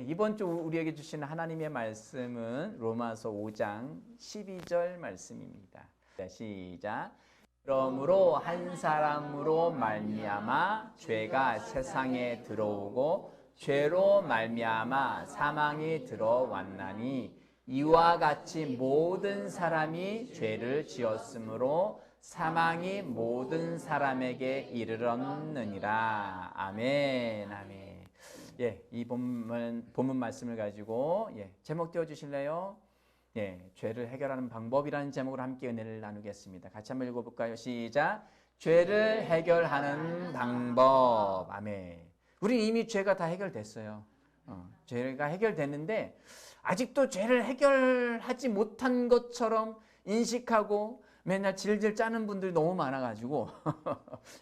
이번 주 우리에게 주신 하나님의 말씀은 로마서 5장 12절 말씀입니다. 시작. 그러므로 한 사람으로 말미암아 죄가 세상에 들어오고 죄로 말미암아 사망이 들어왔나니 이와 같이 모든 사람이 죄를 지었으므로 사망이 모든 사람에게 이르렀느니라. 아멘. 아멘. 이 본문 말씀을 가지고 제목 띄워 주실래요? 죄를 해결하는 방법이라는 제목으로 함께 은혜를 나누겠습니다. 같이 한번 읽어볼까요? 시작. 죄를 해결하는 방법. 아멘. 우리는 이미 죄가 다 해결됐어요. 죄가 해결됐는데 아직도 죄를 해결하지 못한 것처럼 인식하고 맨날 질질 짜는 분들이 너무 많아가지고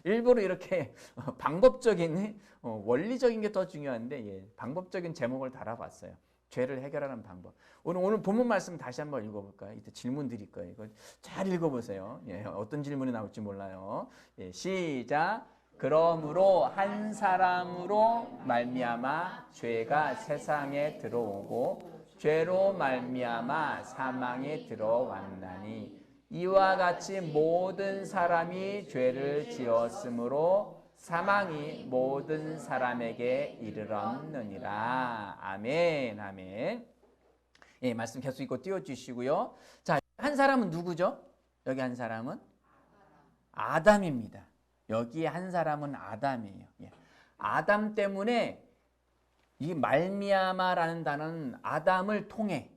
일부러 이렇게 방법적인 원리적인 게 더 중요한데 방법적인 제목을 달아봤어요. 죄를 해결하는 방법. 오늘 본문 말씀 다시 한번 읽어볼까요? 이때 질문 드릴 거예요. 이거 잘 읽어보세요. 어떤 질문이 나올지 몰라요. 시작. 그러므로 한 사람으로 말미암아 죄가 세상에 들어오고 죄로 말미암아 사망이 들어왔나니 이와 같이 모든 사람이 죄를 지었으므로 사망이 모든 사람에게 이르렀느니라. 아멘. 아멘. 말씀 계속 읽고 띄워주시고요. 자, 한 사람은 누구죠? 여기 한 사람은 아담입니다. 여기 한 사람은 아담이에요. 아담 때문에 이 말미암아라는 단어는 아담을 통해,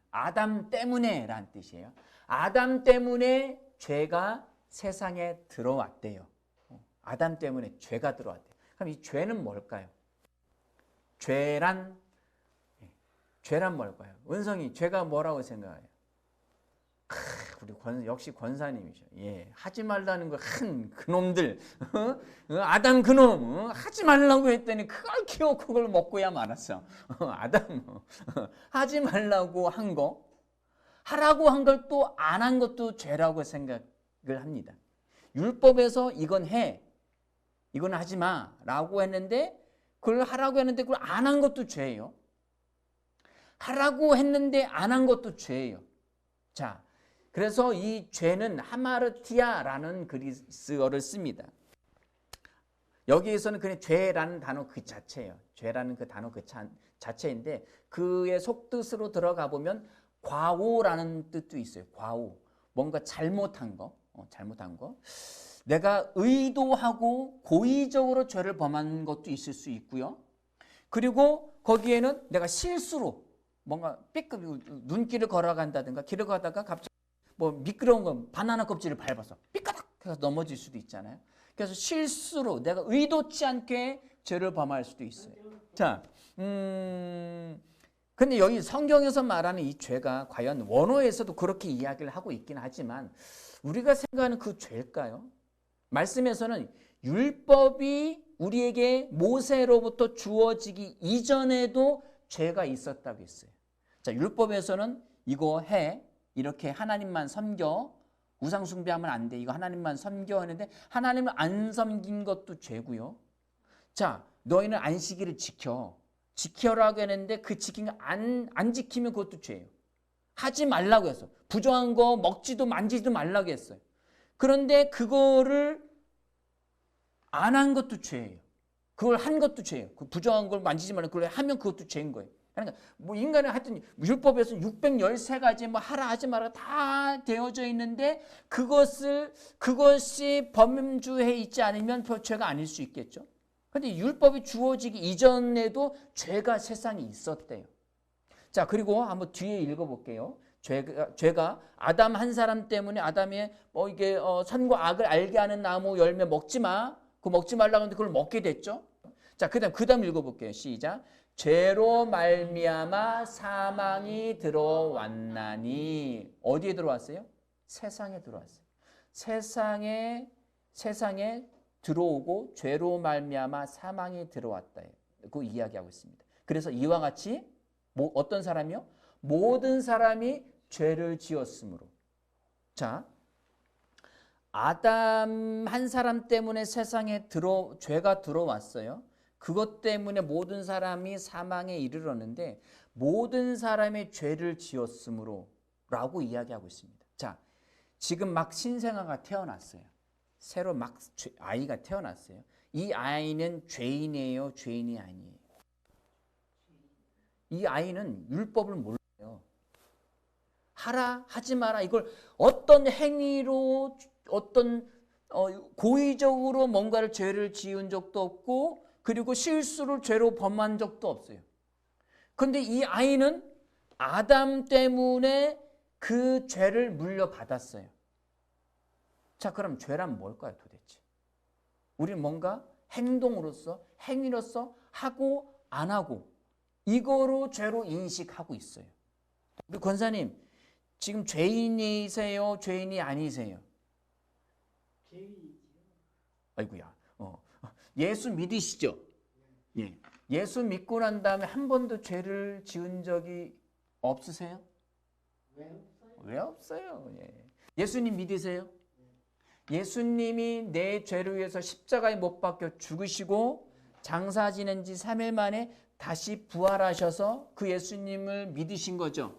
아담 때문에라는 뜻이에요. 아담 때문에 죄가 세상에 들어왔대요. 아담 때문에 죄가 들어왔대요. 그럼 이 죄는 뭘까요? 죄란 뭘까요? 은성이 죄가 뭐라고 생각해요? 우리 역시 권사님이죠. 하지 말라는 거 한 그놈들, 아담 그놈, 하지 말라고 했더니 그걸 키워 그걸 먹고야 말았어. 아담 하지 말라고 한 거, 하라고 한 걸 또 안 한 것도 죄라고 생각을 합니다. 율법에서 이건 해, 이건 하지 마라고 했는데 그걸 하라고 했는데 그걸 안 한 것도 죄예요. 하라고 했는데 안 한 것도 죄예요. 자, 그래서 이 죄는 하마르티아라는 그리스어를 씁니다. 여기에서는 그냥 죄라는 단어 그 자체예요. 죄라는 그 단어 그 자체인데 그의 속뜻으로 들어가 보면 과오라는 뜻도 있어요. 과오. 뭔가 잘못한 거. 내가 의도하고 고의적으로 죄를 범한 것도 있을 수 있고요. 그리고 거기에는 내가 실수로 뭔가 눈길을 걸어간다든가 길을 가다가 갑자기 미끄러운 거 바나나 껍질을 밟아서 삐까닥 해서 넘어질 수도 있잖아요. 그래서 실수로 내가 의도치 않게 죄를 범할 수도 있어요. 자, 근데 여기 성경에서 말하는 이 죄가 과연 원어에서도 그렇게 이야기를 하고 있긴 하지만 우리가 생각하는 그 죄일까요? 말씀에서는 율법이 우리에게 모세로부터 주어지기 이전에도 죄가 있었다고 했어요. 자, 율법에서는 이거 해, 이렇게 하나님만 섬겨, 우상 숭배하면 안 돼, 이거 하나님만 섬겨 하는데 하나님을 안 섬긴 것도 죄고요. 자, 너희는 안식일을 지켜라고 했는데 그 지킨 거 안 지키면 그것도 죄예요. 하지 말라고 했어. 부정한 거 먹지도 만지지도 말라고 했어요. 그런데 그거를 안 한 것도 죄예요. 그걸 한 것도 죄예요. 그 부정한 걸 만지지 말라고 그걸 하면 그것도 죄인 거예요. 그러니까 인간은 하여튼 율법에서 613가지 하라 하지 마라 다 되어져 있는데 그것이 범주에 있지 않으면 죄가 아닐 수 있겠죠. 그런데 율법이 주어지기 이전에도 죄가 세상에 있었대요. 자, 그리고 한번 뒤에 읽어볼게요. 죄가 아담 한 사람 때문에 아담이 이게 선과 악을 알게 하는 나무 열매 먹지 마. 그거 먹지 말라고 하는데 그걸 먹게 됐죠. 자, 그다음 읽어볼게요. 시작. 죄로 말미암아 사망이 들어왔나니 어디에 들어왔어요? 세상에 들어왔어요. 세상에 들어오고 죄로 말미암아 사망이 들어왔다. 그 이야기하고 있습니다. 그래서 이와 같이 어떤 사람이요? 모든 사람이 죄를 지었으므로. 자, 아담 한 사람 때문에 세상에 죄가 들어왔어요. 그것 때문에 모든 사람이 사망에 이르렀는데 모든 사람의 죄를 지었으므로 라고 이야기하고 있습니다. 자, 지금 막 신생아가 태어났어요. 새로 막 아이가 태어났어요. 이 아이는 죄인이에요? 죄인이 아니에요? 이 아이는 율법을 몰라요. 하라 하지 마라 이걸 어떤 행위로 어떤 고의적으로 뭔가를 죄를 지은 적도 없고 그리고 실수를 죄로 범한 적도 없어요. 그런데 이 아이는 아담 때문에 그 죄를 물려받았어요. 자, 그럼 죄란 뭘까요 도대체? 우리는 뭔가 행동으로서 행위로서 하고 안 하고 이거로 죄로 인식하고 있어요. 우리 권사님 지금 죄인이세요? 죄인이 아니세요? 죄인이지요. 아이고야. 예수 믿으시죠? 예. 예수 믿고 난 다음에 한 번도 죄를 지은 적이 없으세요? 왜 없어요? 왜 없어요? 예. 예수님 믿으세요? 예수님이 내 죄를 위해서 십자가에 못 박혀 죽으시고 장사 지낸 지 3일 만에 다시 부활하셔서 그 예수님을 믿으신 거죠.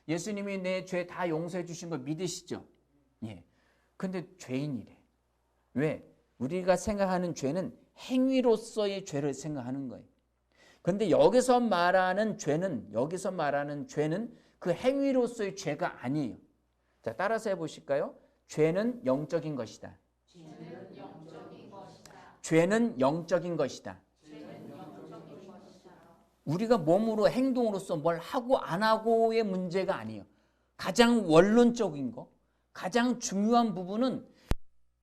예수님이 내 죄 다 용서해 주신 거 믿으시죠? 예. 근데 죄인이래. 왜? 우리가 생각하는 죄는 행위로서의 죄를 생각하는 거예요. 근데 여기서 말하는 죄는 그 행위로서의 죄가 아니에요. 자, 따라서 해 보실까요? 죄는 영적인 것이다. 죄는 영적인 것이다. 죄는 영적인 것이다. 우리가 몸으로 행동으로서 뭘 하고 안 하고의 문제가 아니에요. 가장 원론적인 거, 가장 중요한 부분은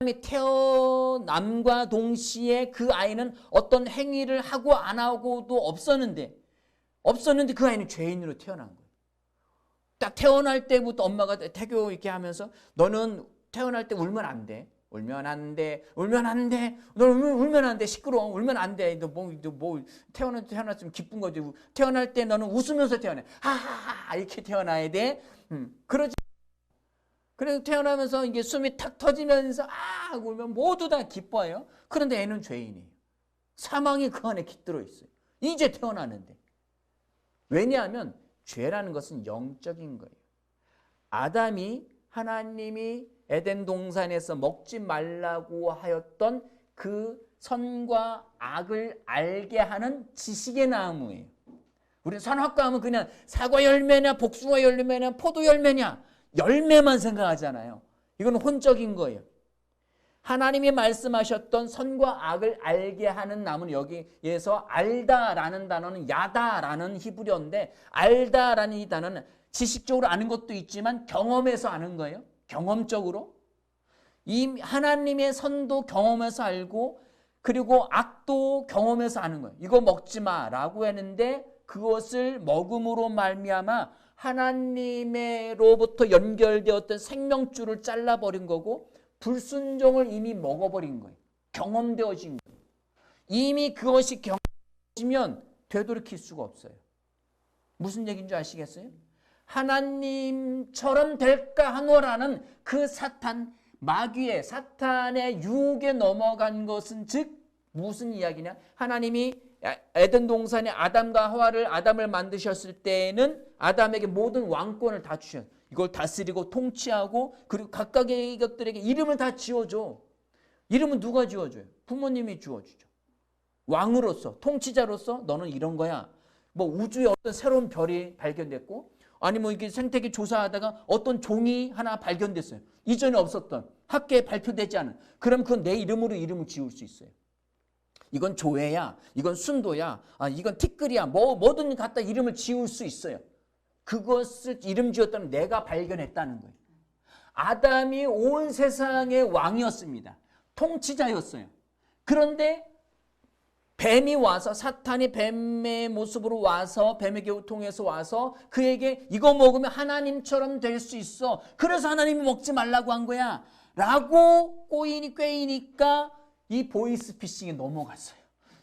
사람이 태어남과 동시에 그 아이는 어떤 행위를 하고 안 하고도 없었는데 그 아이는 죄인으로 태어난 거예요. 딱 태어날 때부터 엄마가 태교 이렇게 하면서 너는 태어날 때 울면 안 돼. 울면 안 돼. 울면 안 돼. 너 울면 안 돼. 시끄러워. 울면 안 돼. 너 태어났으면 기쁜 거지. 태어날 때 너는 웃으면서 태어나. 하하하 이렇게 태어나야 돼. 그러지. 그래서 태어나면서 이게 숨이 탁 터지면서 아 울면 모두 다 기뻐해요. 그런데 애는 죄인이에요. 사망이 그 안에 깃들어 있어요. 이제 태어나는데. 왜냐하면 죄라는 것은 영적인 거예요. 아담이 하나님이 에덴 동산에서 먹지 말라고 하였던 그 선과 악을 알게 하는 지식의 나무예요. 우리 선악과 하면 그냥 사과 열매냐 복숭아 열매냐 포도 열매냐 열매만 생각하잖아요. 이건 혼적인 거예요. 하나님이 말씀하셨던 선과 악을 알게 하는 나무는 여기에서 알다라는 단어는 야다라는 히브리어인데 알다라는 이 단어는 지식적으로 아는 것도 있지만 경험에서 아는 거예요. 경험적으로. 이 하나님의 선도 경험해서 알고 그리고 악도 경험해서 아는 거예요. 이거 먹지 마라고 했는데 그것을 먹음으로 말미암아 하나님으로부터 연결되었던 생명줄을 잘라버린 거고 불순종을 이미 먹어버린 거예요. 경험되어진 거예요. 이미 그것이 경험되어지면 되돌이킬 수가 없어요. 무슨 얘기인지 아시겠어요? 하나님처럼 될까 하노라는 그 마귀의 사탄의 유혹에 넘어간 것은 즉 무슨 이야기냐? 하나님이 에덴 동산에 아담을 만드셨을 때는 아담에게 모든 왕권을 다 주셨어요. 이걸 다스리고 통치하고 그리고 각각의 것들에게 이름을 다 지어줘. 이름은 누가 지어줘요? 부모님이 지어주죠. 왕으로서 통치자로서 너는 이런 거야. 뭐 우주에 어떤 새로운 별이 발견됐고 아니면 이게 생태계 조사하다가 어떤 종이 하나 발견됐어요. 이전에 없었던 학계에 발표되지 않은. 그럼 그건 내 이름으로 이름을 지을 수 있어요. 이건 조회야, 이건 순도야, 이건 티끌이야, 뭐든 갖다 이름을 지을 수 있어요. 그것을 이름 지었다면 내가 발견했다는 거예요. 아담이 온 세상의 왕이었습니다. 통치자였어요. 그런데 뱀이 와서 사탄이 뱀의 모습으로 와서 뱀에게 통해서 와서 그에게 이거 먹으면 하나님처럼 될 수 있어. 그래서 하나님이 먹지 말라고 한 거야. 라고 꿰이니까 이 보이스피싱에 넘어갔어요.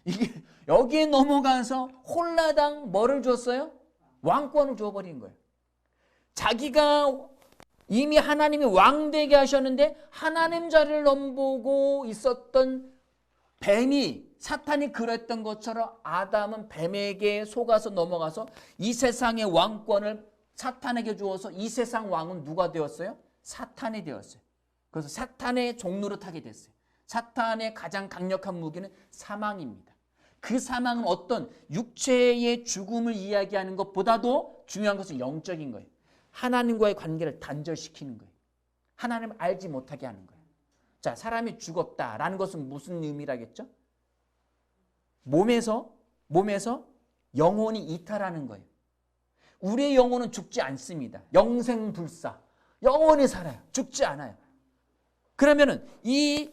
이게 여기에 넘어가서 홀라당 뭐를 줬어요? 왕권을 줘버린 거예요. 자기가 이미 하나님이 왕 되게 하셨는데 하나님 자리를 넘보고 있었던 뱀이 사탄이 그랬던 것처럼 아담은 뱀에게 속아서 넘어가서 이 세상의 왕권을 사탄에게 주어서 이 세상 왕은 누가 되었어요? 사탄이 되었어요. 그래서 사탄의 종로를 타게 됐어요. 사탄의 가장 강력한 무기는 사망입니다. 그 사망은 어떤 육체의 죽음을 이야기하는 것보다도 중요한 것은 영적인 거예요. 하나님과의 관계를 단절시키는 거예요. 하나님을 알지 못하게 하는 거예요. 자, 사람이 죽었다라는 것은 무슨 의미라겠죠? 몸에서 영혼이 이탈하는 거예요. 우리의 영혼은 죽지 않습니다. 영생불사. 영원히 살아요. 죽지 않아요. 그러면은 이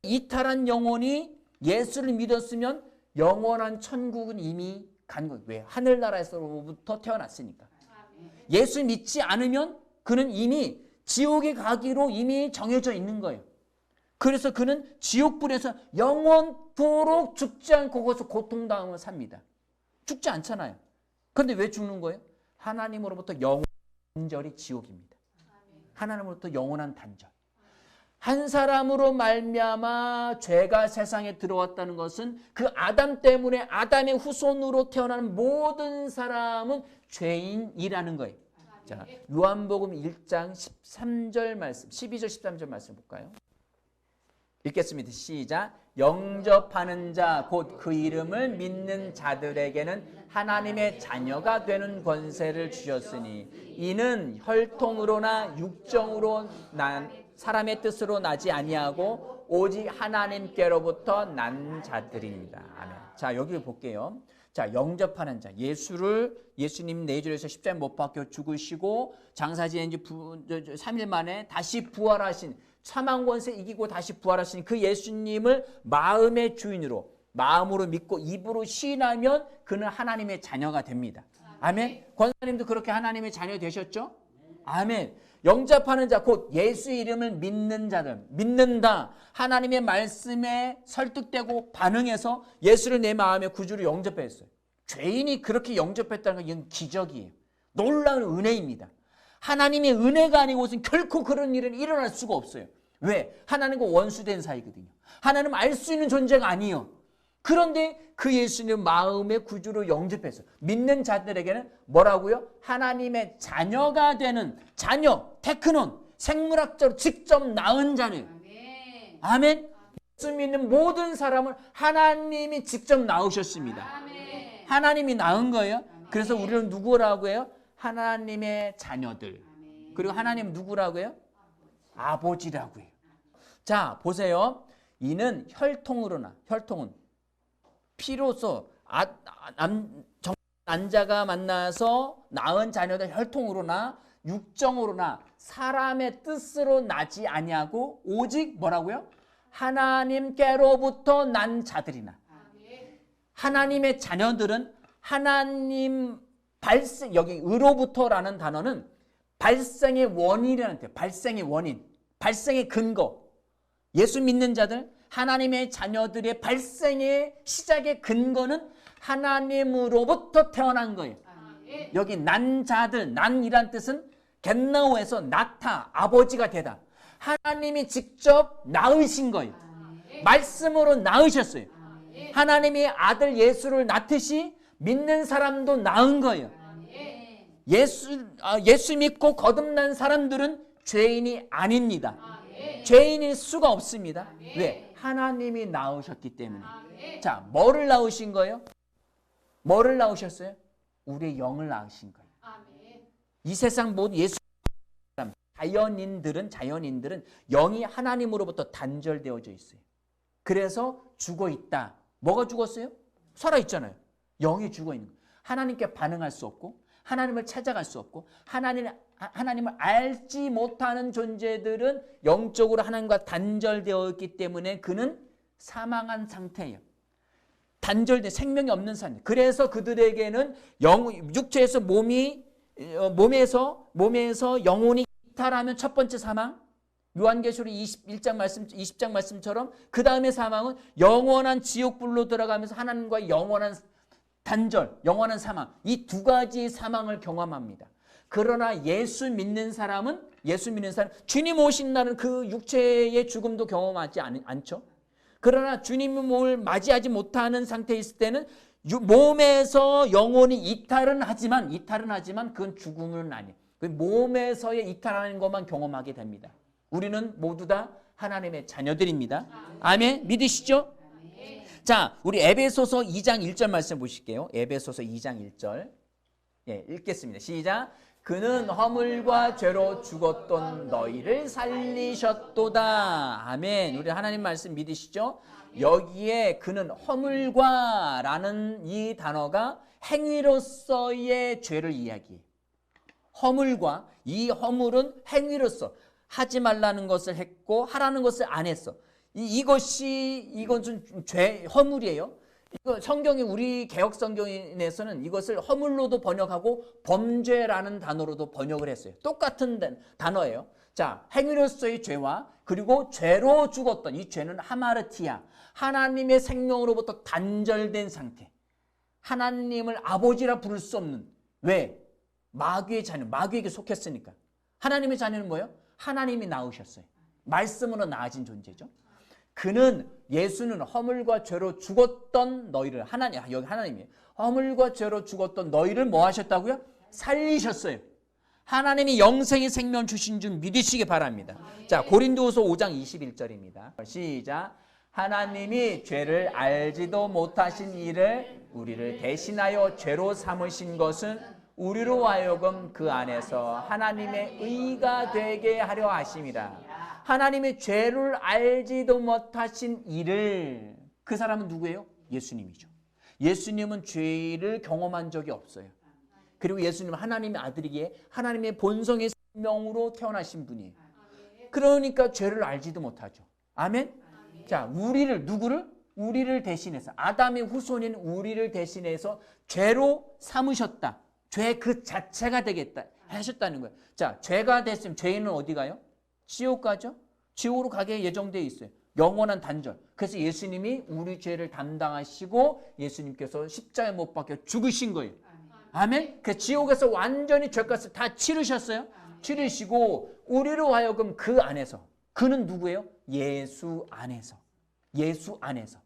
이탈한 영혼이 예수를 믿었으면 영원한 천국은 이미 간 거예요. 왜? 하늘나라에서부터 태어났으니까. 예수 믿지 않으면 그는 이미 지옥에 가기로 이미 정해져 있는 거예요. 그래서 그는 지옥불에서 영원토록 죽지 않고 거기서 고통당하며 삽니다. 죽지 않잖아요. 그런데 왜 죽는 거예요? 하나님으로부터 영원한 단절이 지옥입니다. 하나님으로부터 영원한 단절. 한 사람으로 말미암아 죄가 세상에 들어왔다는 것은 그 아담 때문에 아담의 후손으로 태어나는 모든 사람은 죄인이라는 거예요. 자, 요한복음 1장 13절 말씀, 12절 13절 말씀 볼까요? 읽겠습니다. 시작. 영접하는 자 곧 그 이름을 믿는 자들에게는 하나님의 자녀가 되는 권세를 주셨으니 이는 혈통으로나 육정으로 난 사람의 뜻으로 나지 아니하고 오직 하나님께로부터 난 자들입니다. 아멘. 자, 여기 볼게요. 자, 영접하는 자. 예수님 내줄에서 십자가에 못 박혀 죽으시고 장사 지은 지 3일 만에 다시 부활하신, 사망 권세 이기고 다시 부활하신 그 예수님을 마음의 주인으로, 마음으로 믿고 입으로 시인하면 그는 하나님의 자녀가 됩니다. 아멘. 권사님도 그렇게 하나님의 자녀 되셨죠? 아멘. 영접하는 자, 곧 예수 이름을 믿는 자들, 믿는다. 하나님의 말씀에 설득되고 반응해서 예수를 내 마음의 구주로 영접했어요. 죄인이 그렇게 영접했다는 건 이건 기적이에요. 놀라운 은혜입니다. 하나님의 은혜가 아니고서는 결코 그런 일은 일어날 수가 없어요. 왜? 하나님과 원수된 사이거든요. 하나님 알 수 있는 존재가 아니에요. 그런데 그 예수님 마음의 구주로 영접해서 믿는 자들에게는 뭐라고요? 하나님의 자녀가 되는, 자녀, 테크논, 생물학적으로 직접 낳은 자녀예요. 아멘. 예수 믿는 모든 사람을 하나님이 직접 낳으셨습니다. 하나님이 낳은 거예요. 그래서 우리는 누구라고 해요? 하나님의 자녀들. 그리고 하나님 누구라고 해요? 아버지라고 해요. 자, 보세요. 이는 혈통으로나, 혈통은 피로서 남자가 만나서 낳은 자녀들 혈통으로나 육정으로나 사람의 뜻으로 나지 아니하고 오직 뭐라고요? 하나님께로부터 난 자들이나. 하나님의 자녀들은 하나님 발생, 여기 의로부터라는 단어는 발생의 원인이라는 뜻이에요. 발생의 원인, 발생의 근거. 예수 믿는 자들, 하나님의 자녀들의 발생의 시작의 근거는 하나님으로부터 태어난 거예요. 여기 난 자들, 난이란 뜻은 겟나오에서 낳다, 아버지가 되다. 하나님이 직접 낳으신 거예요. 말씀으로 낳으셨어요. 하나님이 아들 예수를 낳듯이 믿는 사람도 낳은 거예요. 예수 믿고 거듭난 사람들은 죄인이 아닙니다. 죄인일 수가 없습니다. 왜? 하나님이 낳으셨기 때문에. 자, 뭐를 낳으신 거예요? 뭐를 낳으셨어요? 우리의 영을 낳으신 거예요. 이 세상 모든 예수 자연인들은 영이 하나님으로부터 단절되어져 있어요. 그래서 죽어 있다. 뭐가 죽었어요? 살아 있잖아요. 영이 죽어 있는 거예요. 하나님께 반응할 수 없고 하나님을 찾아갈 수 없고 하나님을 알지 못하는 존재들은 영적으로 하나님과 단절되어 있기 때문에 그는 사망한 상태예요. 단절된 생명이 없는 상태. 그래서 그들에게는 육체에서 몸에서 영혼이 이탈하면 첫 번째 사망, 요한계시록 20장 말씀처럼 그 다음에 사망은 영원한 지옥불로 들어가면서 하나님과의 영원한 단절, 영원한 사망, 이 두 가지 사망을 경험합니다. 그러나 예수 믿는 사람 주님 오신 날은 그 육체의 죽음도 경험하지 않죠. 그러나 주님의 몸을 맞이하지 못하는 상태에 있을 때는 몸에서 영혼이 이탈은 하지만 그건 죽음은 아니에요. 몸에서의 이탈하는 것만 경험하게 됩니다. 우리는 모두 다 하나님의 자녀들입니다. 아멘. 믿으시죠? 자, 우리 에베소서 2장 1절 말씀 보실게요. 에베소서 2장 1절. 예, 읽겠습니다. 시작. 그는 허물과 죄로 죽었던 너희를 살리셨도다. 아멘. 우리 하나님 말씀 믿으시죠? 여기에 그는 허물과 라는 이 단어가 행위로서의 죄를 이야기해요. 허물과, 이 허물은 행위로서 하지 말라는 것을 했고 하라는 것을 안 했어. 이건 좀 허물이에요. 이거 성경이, 우리 개혁 성경에서는 이것을 허물로도 번역하고 범죄라는 단어로도 번역을 했어요. 똑같은 단어예요. 자, 행위로서의 죄와 그리고 죄로 죽었던 이 죄는 하마르티아, 하나님의 생명으로부터 단절된 상태. 하나님을 아버지라 부를 수 없는. 왜? 마귀의 자녀, 마귀에게 속했으니까. 하나님의 자녀는 뭐예요? 하나님이 낳으셨어요. 말씀으로 낳아진 존재죠. 그는, 예수는 허물과 죄로 죽었던 너희를, 여기 하나님이에요. 허물과 죄로 죽었던 너희를 뭐 하셨다고요? 살리셨어요. 하나님이 영생의 생명 주신 줄 믿으시기 바랍니다. 자, 고린도후서 5장 21절입니다. 시작. 하나님이 죄를 알지도 못하신 이를 우리를 대신하여 죄로 삼으신 것은 우리로 하여금 그 안에서 하나님의 의가 되게 하려 하심이라. 하나님의 죄를 알지도 못하신 이를, 그 사람은 누구예요? 예수님이죠. 예수님은 죄를 경험한 적이 없어요. 그리고 예수님은 하나님의 아들이기에 하나님의 본성의 생명으로 태어나신 분이에요. 그러니까 죄를 알지도 못하죠. 아멘? 자, 누구를? 우리를 대신해서, 아담의 후손인 우리를 대신해서 죄로 삼으셨다. 죄 그 자체가 되겠다 하셨다는 거예요. 자, 죄가 됐으면 죄인은 어디 가요? 지옥 가죠. 지옥으로 가게 예정되어 있어요. 영원한 단절. 그래서 예수님이 우리 죄를 담당하시고 예수님께서 십자가에 못 박혀 죽으신 거예요. 아멘. 그 지옥에서 완전히 죄값을 다 치르셨어요. 치르시고 우리로 하여금 그 안에서, 그는 누구예요? 예수 안에서. 예수 안에서.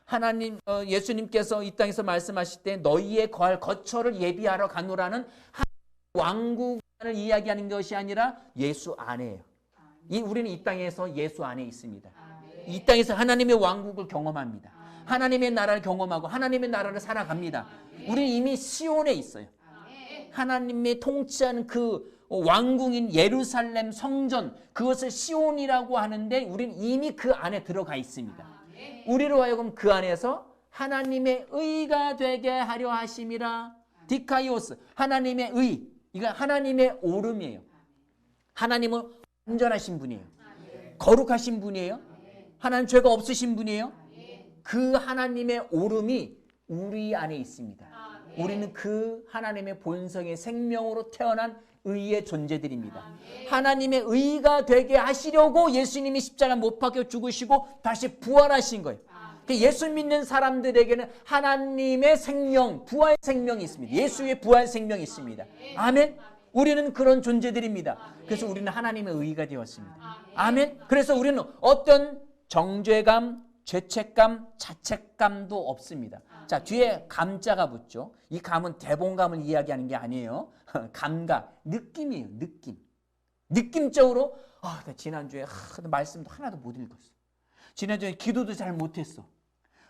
하나님, 예수님께서 이 땅에서 말씀하실 때 너희의 거할 거처를 예비하러 가노라는 왕국을 이야기하는 것이 아니라 예수 안에요. 우리는 이 땅에서 예수 안에 있습니다. 이 땅에서 하나님의 왕국을 경험합니다. 하나님의 나라를 경험하고 하나님의 나라를 살아갑니다. 우리는 이미 시온에 있어요. 하나님의 통치하는 그 왕궁인 예루살렘 성전, 그것을 시온이라고 하는데 우리는 이미 그 안에 들어가 있습니다. 우리로 하여금 그 안에서 하나님의 의가 되게 하려 하심이라. 디카이오스, 하나님의 의, 이건 하나님의 오름이에요. 하나님은 완전하신 분이에요. 거룩하신 분이에요. 하나님 죄가 없으신 분이에요. 그 하나님의 오름이 우리 안에 있습니다. 우리는 그 하나님의 본성의 생명으로 태어난 의의 존재들입니다. 하나님의 의가 되게 하시려고 예수님이 십자가 못 박혀 죽으시고 다시 부활하신 거예요. 예수 믿는 사람들에게는 하나님의 생명, 부활 생명이 있습니다. 예수의 부활 생명이 있습니다. 아멘. 우리는 그런 존재들입니다. 그래서 우리는 하나님의 의가 되었습니다. 아멘. 그래서 우리는 어떤 정죄감, 죄책감, 자책감도 없습니다. 자, 뒤에 감자가 붙죠. 이 감은 대본감을 이야기하는 게 아니에요. 감각, 느낌이에요. 느낌적으로 나 지난주에 말씀도 하나도 못 읽었어. 지난주에 기도도 잘 못했어.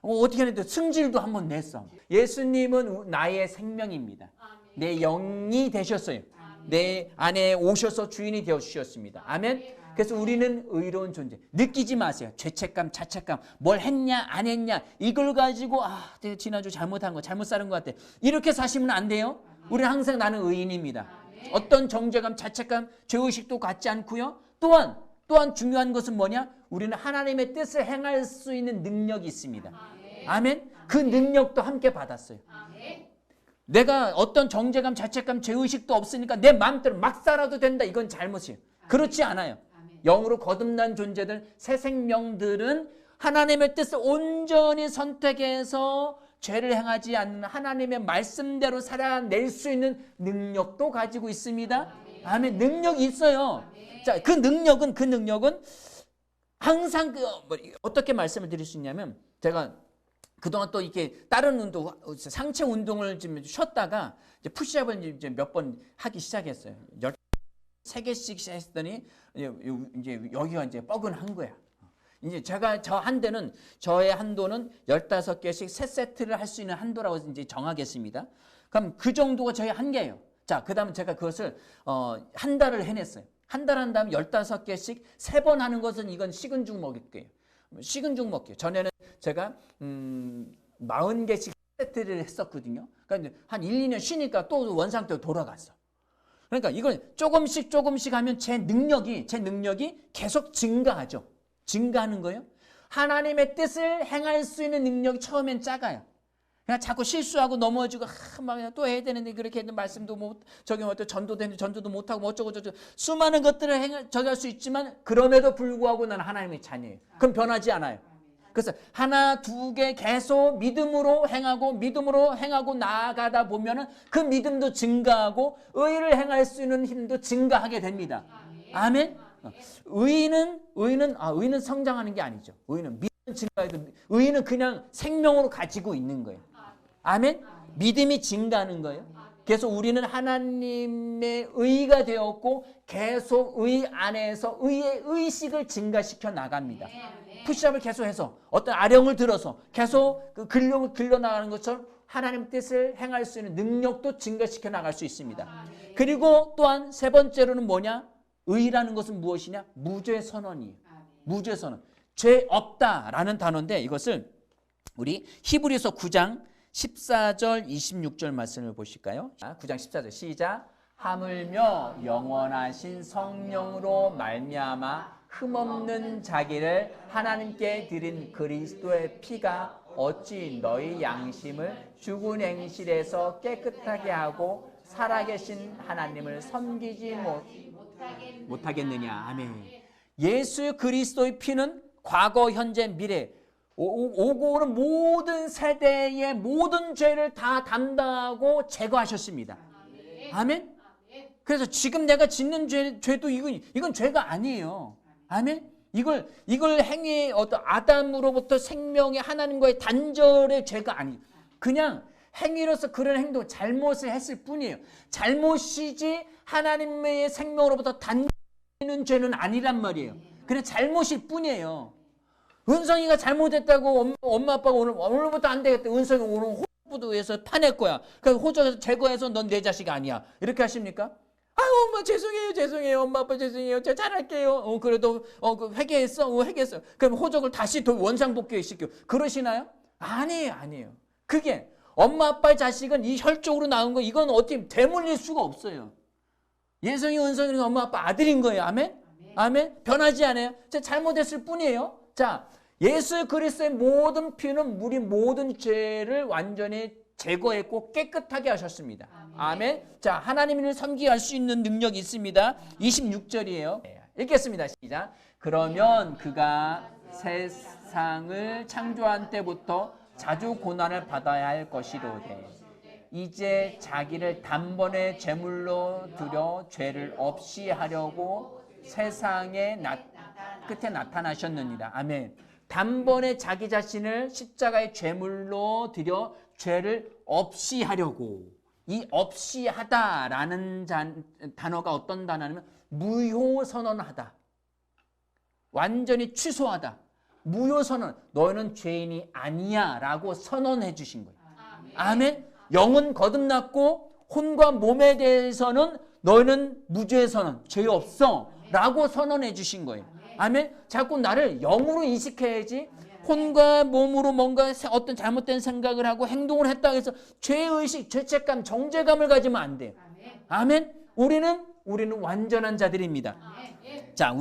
어떻게 했는데 승질도 한번 냈어. 예수님은 나의 생명입니다. 내 영이 되셨어요. 내 안에 오셔서 주인이 되어주셨습니다. 아멘. 그래서 우리는 의로운 존재. 느끼지 마세요. 죄책감, 자책감, 뭘 했냐 안 했냐 이걸 가지고 내가 지난주 잘못한 거, 잘못 살은 것 같아. 이렇게 사시면 안 돼요. 우리는 항상 나는 의인입니다. 어떤 정죄감, 자책감, 죄의식도 갖지 않고요. 또한 중요한 것은 뭐냐? 우리는 하나님의 뜻을 행할 수 있는 능력이 있습니다. 아멘. 그 능력도 함께 받았어요. 내가 어떤 정죄감, 자책감, 죄의식도 없으니까 내 마음대로 막 살아도 된다. 이건 잘못이에요. 그렇지 않아요. 영으로 거듭난 존재들, 새 생명들은 하나님의 뜻을 온전히 선택해서 죄를 행하지 않는 하나님의 말씀대로 살아낼 수 있는 능력도 가지고 있습니다. 아멘. 능력이 있어요. 자, 그 능력은 항상 어떻게 말씀을 드릴 수 있냐면 제가 그동안 또 이렇게 다른 운동, 상체 운동을 좀 쉬었다가 이제 푸시업을 이제 몇 번 하기 시작했어요. 13개씩 했더니 이제 여기가 이제 뻐근한 거야. 이제 제가 저의 한도는 15개씩 3세트를 할 수 있는 한도라고 이제 정하겠습니다. 그럼 그 정도가 저의 한계예요. 자, 그다음에 제가 그것을 한 달을 해냈어요. 한 달 한 다음 15개씩 3번 하는 것은 이건 식은 죽 먹을게요. 식은 죽 먹게요. 전에는 제가 40개씩 세트를 했었거든요. 그러니까 한 1, 2년 쉬니까 또 원상태로 돌아갔어. 그러니까 이걸 조금씩 하면 제 능력이 계속 증가하죠. 증가하는 거예요. 하나님의 뜻을 행할 수 있는 능력이 처음엔 작아요. 그냥 자꾸 실수하고 넘어지고 막 또 해야 되는데 그렇게 했는데 말씀도 못 저기 또 전도도 했는데 전도도 못하고 뭐 어쩌고 저쩌고 수많은 것들을 저기 할 수 있지만 그럼에도 불구하고 나는 하나님의 자녀예요. 그럼 변하지 않아요. 그래서 하나, 2개 계속 믿음으로 행하고 나아가다 보면은 그 믿음도 증가하고 의를 행할 수 있는 힘도 증가하게 됩니다. 아멘. 의는 성장하는 게 아니죠. 의는 믿음 증가해도 의는 그냥 생명으로 가지고 있는 거예요. 아멘. 믿음이 증가하는 거예요. 계속 우리는 하나님의 의가 되었고 계속 의 안에서 의의 의식을 증가시켜 나갑니다. 푸시업을 계속해서 어떤 아령을 들어서 계속 그 근력을 길러나가는 것처럼 하나님 뜻을 행할 수 있는 능력도 증가시켜 나갈 수 있습니다. 그리고 또한 세 번째로는 뭐냐? 의라는 것은 무엇이냐? 무죄 선언이에요. 무죄 선언. 죄 없다라는 단어인데 이것을 우리 히브리서 9장 14절 26절 말씀을 보실까요? 9장 14절 시작. 하물며 영원하신 성령으로 말미암아 흠없는 자기를 하나님께 드린 그리스도의 피가 어찌 너희 양심을 죽은 행실에서 깨끗하게 하고 살아계신 하나님을 섬기지 못하겠느냐. 아멘. 예수 그리스도의 피는 과거, 현재, 미래 오고 오는 모든 세대의 모든 죄를 다 담당하고 제거하셨습니다. 아멘. 그래서 지금 내가 짓는 죄도 이건 죄가 아니에요. 아멘. 이걸 행위 어떤 아담으로부터 생명의 하나님과의 단절의 죄가 아니. 그냥 행위로서 그런 행동 잘못을 했을 뿐이에요. 잘못이지 하나님의 생명으로부터 단절되는 죄는 아니란 말이에요. 그냥 잘못일 뿐이에요. 은성이가 잘못했다고 엄마 아빠가 오늘부터 안 되겠다. 은성이 오늘 호적부도에서 파낼 거야. 그래서 호적에서 제거해서 넌 내 자식 아니야. 이렇게 하십니까? 아유 엄마 죄송해요. 엄마 아빠 죄송해요. 제가 잘할게요. 그래도 회개했어. 회개했어. 그럼 호적을 다시 원상복귀 시켜. 그러시나요? 아니에요. 그게 엄마 아빠의 자식은 이 혈족으로 나온 거 이건 어떻게 되물릴 수가 없어요. 예성이 은성이는 엄마 아빠 아들인 거예요. 아멘? 아멘? 변하지 않아요. 제가 잘못했을 뿐이에요. 자, 예수 그리스도의 모든 피는 우리 모든 죄를 완전히 제거했고 깨끗하게 하셨습니다. 아멘. 자, 하나님을 섬기게 할 수 있는 능력이 있습니다. 26절이에요. 읽겠습니다. 시작. 그러면 그가 세상을 창조한 때부터 자주 고난을 받아야 할 것이로되 이제 자기를 단번에 제물로 드려 죄를 없이 하려고 세상의 끝에 나타나셨느니라. 아멘. 단번에 자기 자신을 십자가의 제물로 드려 죄를 없이 하려고. 이 없이 하다라는 단어가 어떤 단어냐면 무효선언하다. 완전히 취소하다. 무효선언. 너희는 죄인이 아니야 라고 선언해 주신 거예요. 아멘. 영은 거듭났고 혼과 몸에 대해서는 너희는 무죄 선언. 죄 없어 라고 선언해 주신 거예요. 아멘. 자꾸 나를 영으로 인식해야지 혼과 몸으로 뭔가 어떤 잘못된 생각을 하고 행동을 했다고 해서 죄의식, 죄책감, 정죄감을 가지면 안 돼요. 아멘. 우리는 완전한 자들입니다. 자,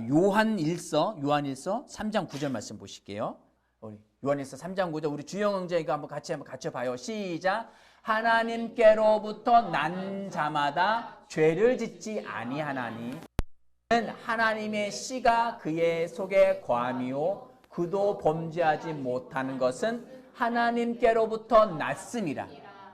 요한일서 3장 9절 말씀 보실게요. 요한일서 3장 9절 우리 주영 형제가 한번 같이 봐요. 시작. 하나님께로부터 난 자마다 죄를 짓지 아니하나니 하나님의 씨가 그의 속에 거함이요 그도 범죄하지 못하는 것은 하나님께로부터 났음이라.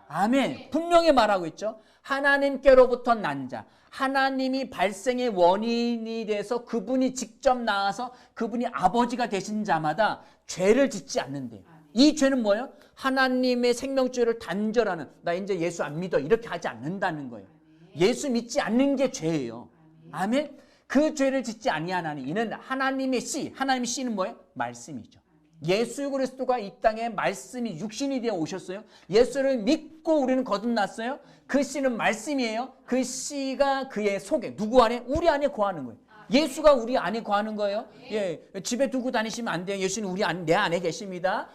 아멘. 분명히 말하고 있죠. 하나님께로부터 난 자. 하나님이 발생의 원인이 돼서 그분이 직접 나와서 그분이 아버지가 되신 자마다 죄를 짓지 않는데요. 이 죄는 뭐예요? 하나님의 생명줄을 단절하는, 나 이제 예수 안 믿어, 이렇게 하지 않는다는 거예요. 예수 믿지 않는 게 죄예요. 아멘. 그 죄를 짓지 아니하나니 이는 하나님의 씨. 하나님의 씨는 뭐예요? 말씀이죠. 예수 그리스도가 이 땅에 말씀이 육신이 되어 오셨어요. 예수를 믿고 우리는 거듭났어요. 그 씨는 말씀이에요. 그 씨가 그의 속에, 누구 안에? 우리 안에 거하는 거예요. 예수가 우리 안에 거하는 거예요. 예, 집에 두고 다니시면 안 돼요. 예수는 우리 내 안에 계십니다.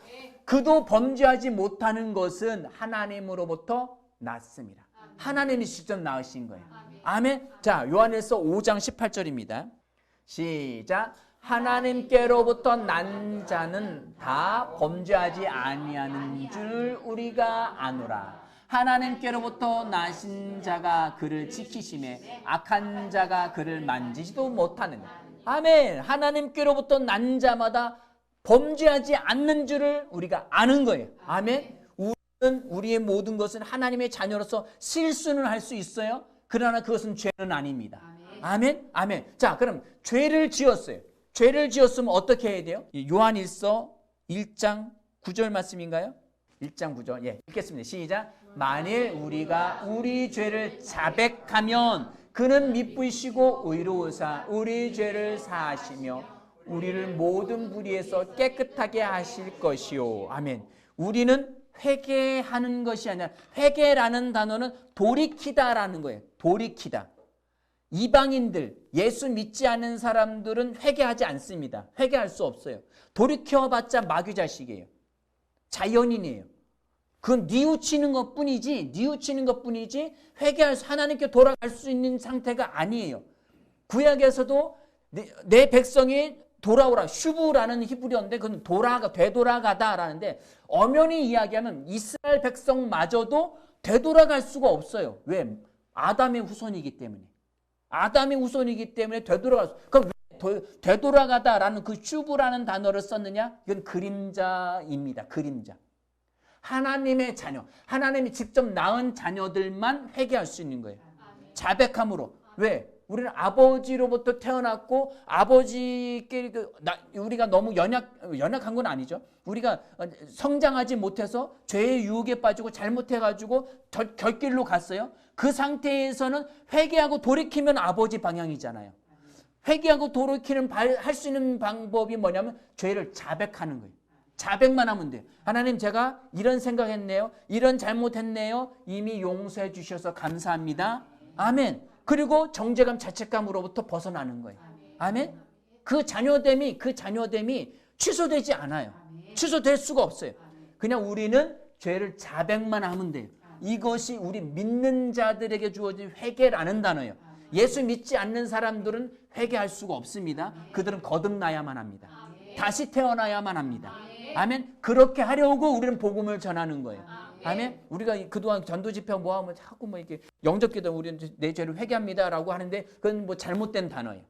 그도 범죄하지 못하는 것은 하나님으로부터 났습니다. 하나님이 직접 낳으신 거예요. 아멘. 자, 요한일서 5장 18절입니다. 시작. 하나님께로부터 난 자는 다 범죄하지 아니하는 줄 우리가 아노라. 하나님께로부터 나신 자가 그를 지키심에 악한 자가 그를 만지지도 못하느냐. 아멘. 하나님께로부터 난 자마다 범죄하지 않는 줄을 우리가 아는 거예요. 아멘. 우리는 우리의 모든 것은 하나님의 자녀로서 실수는 할 수 있어요. 그러나 그것은 죄는 아닙니다. 아멘. 아멘. 자, 그럼 죄를 지었어요. 죄를 지었으면 어떻게 해야 돼요? 요한일서 1장 9절 말씀인가요? 1장 9절. 예, 읽겠습니다. 시작. 만일 우리가 우리 죄를 자백하면 그는 미쁘시고 의로우사 우리 죄를 사하시며 우리를 모든 불의에서 깨끗하게 하실 것이요. 아멘. 우리는 회개하는 것이 아니라, 회개라는 단어는 돌이키다라는 거예요. 돌이키다. 이방인들, 예수 믿지 않는 사람들은 회개하지 않습니다. 회개할 수 없어요. 돌이켜봤자 마귀 자식이에요. 자연인이에요. 그건 뉘우치는 것뿐이지, 회개할 수, 하나님께 돌아갈 수 있는 상태가 아니에요. 구약에서도 내 백성이 돌아오라, 슈브라는 히브리어인데 그건 되돌아가다라는데, 엄연히 이야기하면 이스라엘 백성마저도 되돌아갈 수가 없어요. 왜? 아담의 후손이기 때문에. 되돌아갈 수. 그럼 왜 되돌아가다라는 그 슈브라는 단어를 썼느냐? 이건 그림자입니다. 그림자. 하나님의 자녀, 하나님이 직접 낳은 자녀들만 회개할 수 있는 거예요. 자백함으로. 왜? 우리는 아버지로부터 태어났고 아버지께 우리가 너무 연약한 건 아니죠. 우리가 성장하지 못해서 죄의 유혹에 빠지고 잘못해가지고 결길로 갔어요. 그 상태에서는 회개하고 돌이키면 아버지 방향이잖아요. 회개하고 돌이키는 할 수 있는 방법이 뭐냐면 죄를 자백하는 거예요. 자백만 하면 돼요. 하나님, 제가 이런 생각했네요. 이런 잘못했네요. 이미 용서해 주셔서 감사합니다. 아멘. 그리고 정죄감, 자책감으로부터 벗어나는 거예요. 아멘. 그 자녀됨이 취소되지 않아요. 취소될 수가 없어요. 그냥 우리는 죄를 자백만 하면 돼요. 이것이 우리 믿는 자들에게 주어진 회개라는 단어예요. 예수 믿지 않는 사람들은 회개할 수가 없습니다. 그들은 거듭나야만 합니다. 다시 태어나야만 합니다. 아멘. 그렇게 하려고 우리는 복음을 전하는 거예요. 아멘. 우리가 그동안 전도 집회 뭐 하면 자꾸 뭐 이렇게 영접기도 우리는 내 죄를 회개합니다라고 하는데 그건 뭐 잘못된 단어예요.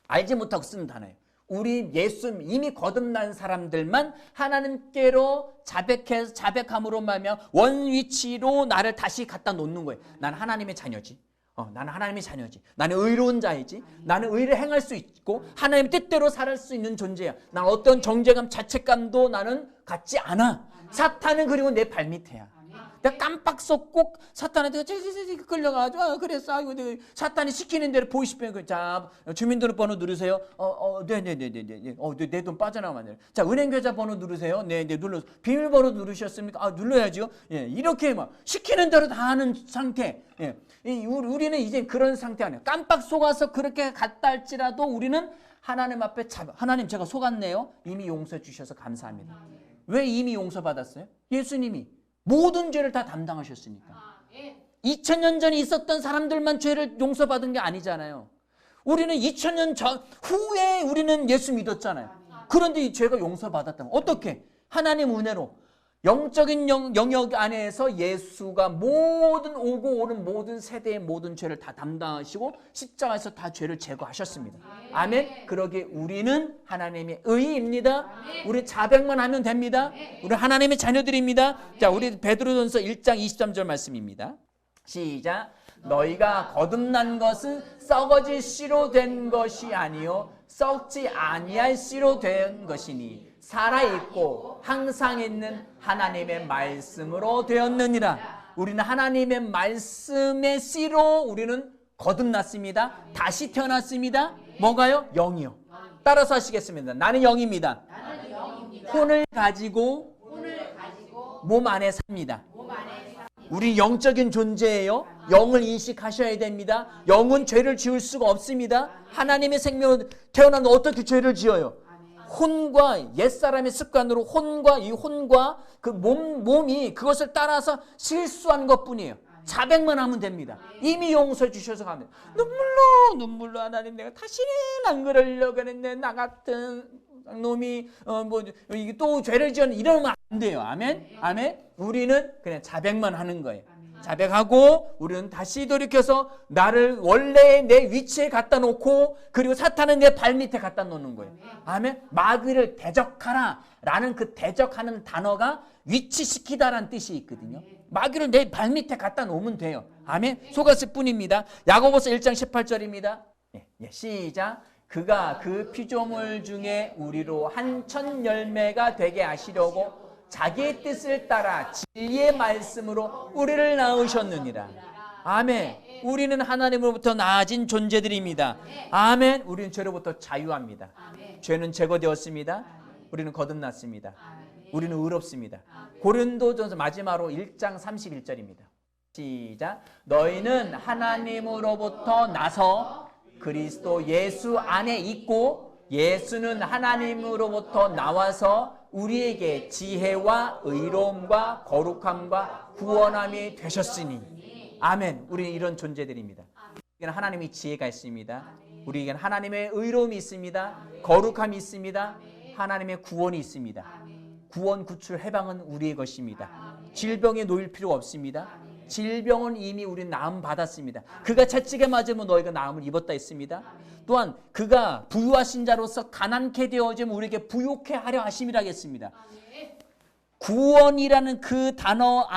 알지 못하고 쓰는 단어예요. 우리 예수 이미 거듭난 사람들만 하나님께로 자백함으로 말하며 원위치로 나를 다시 갖다 놓는 거예요. 나는 하나님의 자녀지. 나는 하나님의 자녀지. 나는 의로운 자이지. 나는 의를 행할 수 있고 하나님의 뜻대로 살 수 있는 존재야. 난 어떤 정죄감, 자책감도 나는 갖지 않아. 사탄은 그리고 내 발밑에야. 내가 깜빡 속 사탄한테 끌려가지고 그랬어. 사탄이 시키는 대로 보이시면 자, 주민등록번호 누르세요. 네네네네. 내 돈 빠져나가면 안 돼요. 자, 은행계좌 번호 누르세요. 네, 눌러서 비밀번호 누르셨습니까? 눌러야죠. 예, 이렇게 막 시키는 대로 다 하는 상태. 예, 우리는 이제 그런 상태 아니에요. 깜빡 속아서 그렇게 갔다 할지라도 우리는 하나님 앞에 하나님, 제가 속았네요. 이미 용서해 주셔서 감사합니다. 왜 이미 용서받았어요? 예수님이 모든 죄를 다 담당하셨으니까. 2000년 전에 있었던 사람들만 죄를 용서받은 게 아니잖아요. 우리는 2000년 후에 우리는 예수 믿었잖아요. 그런데 이 죄가 용서받았다면 어떻게? 하나님 은혜로 영적인 영역 안에서 예수가 모든 오고 오는 모든 세대의 모든 죄를 다 담당하시고 십자가에서 다 죄를 제거하셨습니다. 아멘. 그러기에 우리는 하나님의 의입니다. 우리 자백만 하면 됩니다. 우리 하나님의 자녀들입니다. 자, 우리 베드로전서 1장 23절 말씀입니다. 시작. 너희가 거듭난 것은 썩어질 씨로 된 것이 아니요 썩지 아니할 씨로 된 것이니 살아있고 항상 있는 하나님의 말씀으로 되었느니라. 우리는 하나님의 말씀의 씨로 우리는 거듭났습니다. 다시 태어났습니다. 뭔가요? 영이요. 따라서 하시겠습니다. 나는 영입니다. 혼을 가지고 몸 안에 삽니다. 우리 영적인 존재예요. 영을 인식하셔야 됩니다. 영은 죄를 지을 수가 없습니다. 하나님의 생명으로 태어나는 어떻게 죄를 지어요? 혼과 옛사람의 습관으로 혼과 그 몸이 그것을 따라서 실수한 것뿐이에요. 자백만 하면 됩니다. 이미 용서해 주셔서 가면 눈물로 하나님 내가 다시는 안 그러려고 했는데 나 같은 놈이 이게 또 죄를 지었는 이러면 안 돼요. 아멘. 아멘. 우리는 그냥 자백만 하는 거예요. 자백하고 우리는 다시 돌이켜서 나를 원래 내 위치에 갖다 놓고 그리고 사탄은 내 발밑에 갖다 놓는 거예요. 아멘. 마귀를 대적하라 라는 그 대적하는 단어가 위치시키다라는 뜻이 있거든요. 마귀를 내 발밑에 갖다 놓으면 돼요. 아멘. 속았을 뿐입니다. 야고보서 1장 18절입니다. 시작. 그가 그 피조물 중에 우리로 한천 열매가 되게 하시려고 자기의 뜻을 따라 진리의 말씀으로 우리를 낳으셨느니라. 아멘. 우리는 하나님으로부터 나아진 존재들입니다. 아멘. 우리는 죄로부터 자유합니다. 죄는 제거되었습니다. 우리는 거듭났습니다. 우리는 의롭습니다. 고린도전서 마지막으로 1장 31절입니다. 시작. 너희는 하나님으로부터 나서 그리스도 예수 안에 있고 예수는 하나님으로부터 나와서 우리에게 지혜와 의로움과 거룩함과 구원함이 되셨으니. 아멘. 우리는 이런 존재들입니다. 우리에게는 하나님의 지혜가 있습니다. 우리에게는 하나님의 의로움이 있습니다. 거룩함이 있습니다. 하나님의 구원이 있습니다. 구원, 구출, 해방은 우리의 것입니다. 질병에 놓일 필요가 없습니다. 질병은 이미 우리는 나음 받았습니다. 그가 채찍에 맞으면 너희가 나음을 입었다 했습니다. 또한 그가 부유하신 자로서 가난케 되어지면 우리에게 부욕해 하려 하심이라 했습니다. 구원이라는 그 단어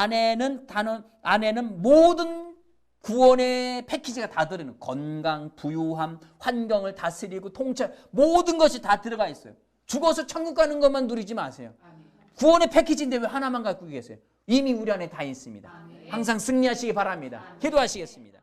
안에는 모든 구원의 패키지가 다 들어있는 건강, 부유함, 환경을 다스리고 통찰 모든 것이 다 들어가 있어요. 죽어서 천국 가는 것만 누리지 마세요. 구원의 패키지인데 왜 하나만 갖고 계세요? 이미 우리 안에 다 있습니다. 항상 승리하시기 바랍니다. 기도하시겠습니다.